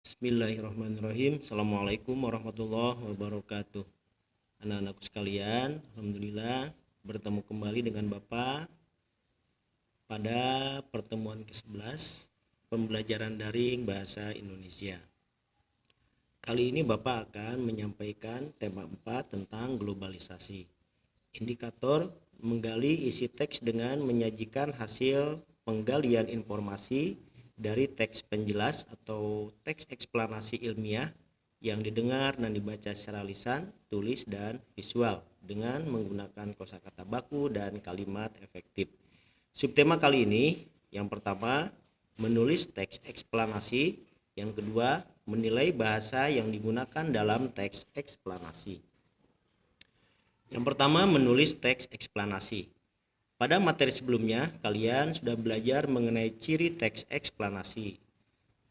Bismillahirrahmanirrahim. Assalamualaikum warahmatullahi wabarakatuh. Anak-anakku sekalian, alhamdulillah bertemu kembali dengan Bapak pada pertemuan ke-11 pembelajaran daring bahasa Indonesia. Kali ini Bapak akan menyampaikan tema 4 tentang globalisasi. Indikator menggali isi teks dengan menyajikan hasil penggalian informasi dari teks penjelas atau teks eksplanasi ilmiah yang didengar dan dibaca secara lisan, tulis, dan visual dengan menggunakan kosakata baku dan kalimat efektif. Subtema kali ini yang pertama menulis teks eksplanasi, yang kedua menilai bahasa yang digunakan dalam teks eksplanasi. Yang pertama menulis teks eksplanasi. Pada materi sebelumnya, kalian sudah belajar mengenai ciri teks eksplanasi.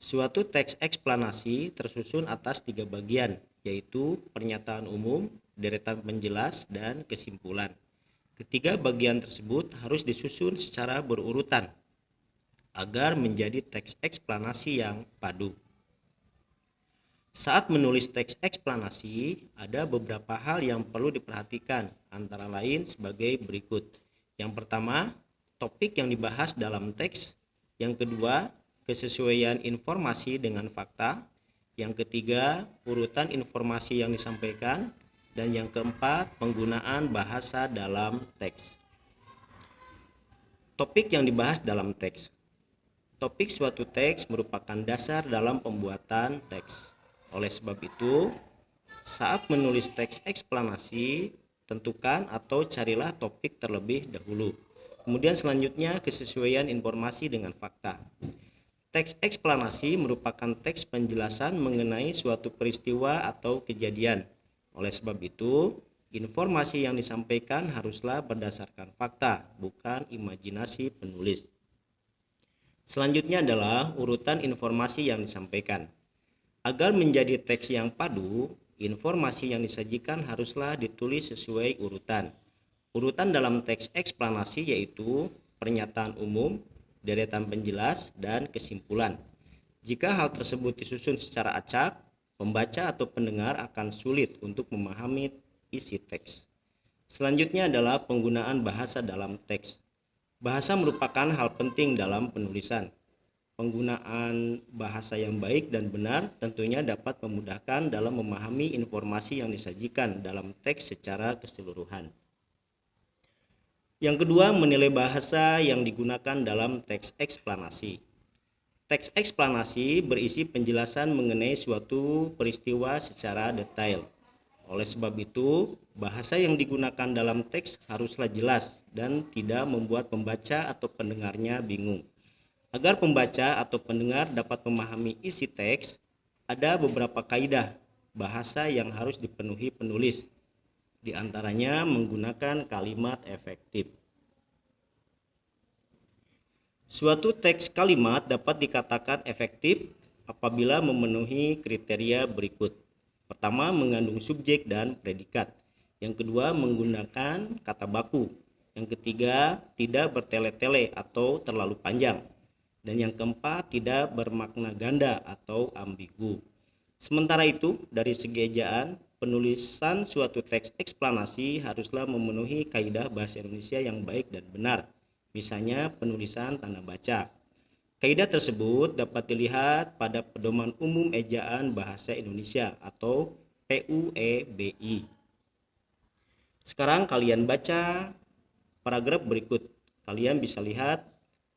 Suatu teks eksplanasi tersusun atas 3 bagian, yaitu pernyataan umum, deretan penjelas, dan kesimpulan. Ketiga bagian tersebut harus disusun secara berurutan agar menjadi teks eksplanasi yang padu. Saat menulis teks eksplanasi, ada beberapa hal yang perlu diperhatikan, antara lain sebagai berikut. Yang pertama, topik yang dibahas dalam teks. Yang kedua, kesesuaian informasi dengan fakta. Yang ketiga, urutan informasi yang disampaikan. Dan yang keempat, penggunaan bahasa dalam teks. Topik yang dibahas dalam teks. Topik suatu teks merupakan dasar dalam pembuatan teks. Oleh sebab itu, saat menulis teks eksplanasi, tentukan atau carilah topik terlebih dahulu. Kemudian selanjutnya kesesuaian informasi dengan fakta. Teks eksplanasi merupakan teks penjelasan mengenai suatu peristiwa atau kejadian. Oleh sebab itu, informasi yang disampaikan haruslah berdasarkan fakta, bukan imajinasi penulis. Selanjutnya adalah urutan informasi yang disampaikan. Agar menjadi teks yang padu, informasi yang disajikan haruslah ditulis sesuai urutan. Urutan dalam teks eksplanasi yaitu pernyataan umum, deretan penjelas, dan kesimpulan. Jika hal tersebut disusun secara acak, pembaca atau pendengar akan sulit untuk memahami isi teks. Selanjutnya adalah penggunaan bahasa dalam teks. Bahasa merupakan hal penting dalam penulisan. Penggunaan bahasa yang baik dan benar tentunya dapat memudahkan dalam memahami informasi yang disajikan dalam teks secara keseluruhan. Yang kedua, menilai bahasa yang digunakan dalam teks eksplanasi. Teks eksplanasi berisi penjelasan mengenai suatu peristiwa secara detail. Oleh sebab itu, bahasa yang digunakan dalam teks haruslah jelas dan tidak membuat pembaca atau pendengarnya bingung. Agar pembaca atau pendengar dapat memahami isi teks, ada beberapa kaidah bahasa yang harus dipenuhi penulis. Di antaranya menggunakan kalimat efektif. Suatu teks kalimat dapat dikatakan efektif apabila memenuhi kriteria berikut. Pertama, mengandung subjek dan predikat. Yang kedua, menggunakan kata baku. Yang ketiga, tidak bertele-tele atau terlalu panjang. Dan yang keempat, tidak bermakna ganda atau ambigu. Sementara itu, dari segi ejaan, penulisan suatu teks eksplanasi haruslah memenuhi kaidah bahasa Indonesia yang baik dan benar. Misalnya penulisan tanda baca. Kaidah tersebut dapat dilihat pada Pedoman Umum Ejaan Bahasa Indonesia atau PUEBI. Sekarang kalian baca paragraf berikut. Kalian bisa lihat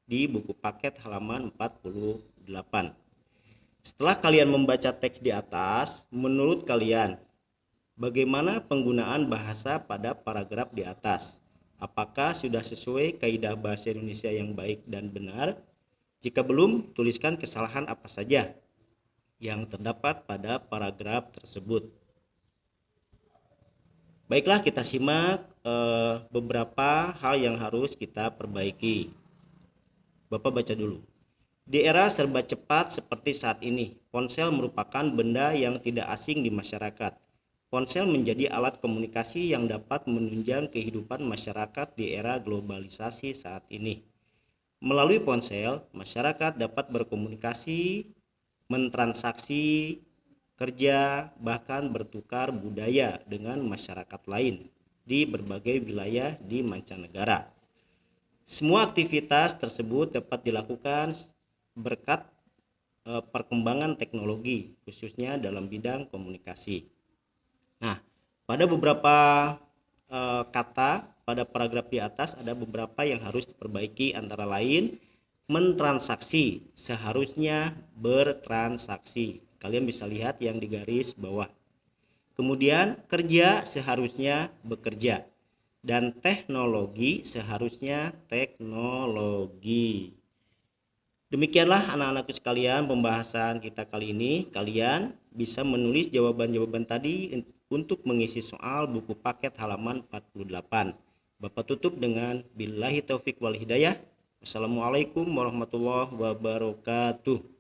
di buku paket halaman 48. Setelah kalian membaca teks di atas, menurut kalian bagaimana penggunaan bahasa pada paragraf di atas? Apakah sudah sesuai kaidah bahasa Indonesia yang baik dan benar? Jika belum, tuliskan kesalahan apa saja yang terdapat pada paragraf tersebut. Baiklah, kita simak beberapa hal yang harus kita perbaiki. Bapak baca dulu. Di era serba cepat seperti saat ini, ponsel merupakan benda yang tidak asing di masyarakat. Ponsel menjadi alat komunikasi yang dapat menunjang kehidupan masyarakat di era globalisasi saat ini. Melalui ponsel, masyarakat dapat berkomunikasi mentransaksi, kerja, bahkan bertukar budaya dengan masyarakat lain di berbagai wilayah di mancanegara. Semua aktivitas tersebut dapat dilakukan berkat perkembangan teknologi, khususnya dalam bidang komunikasi. Nah, pada beberapa kata pada paragraf di atas ada beberapa yang harus diperbaiki, antara lain mentransaksi, seharusnya bertransaksi. Kalian bisa lihat yang di garis bawah. Kemudian kerja seharusnya bekerja, dan teknologi seharusnya teknologi. Demikianlah anak-anakku sekalian pembahasan kita kali ini. Kalian bisa menulis jawaban-jawaban tadi untuk mengisi soal buku paket halaman 48. Bapak tutup dengan billahi taufik wal hidayah. Wassalamualaikum warahmatullahi wabarakatuh.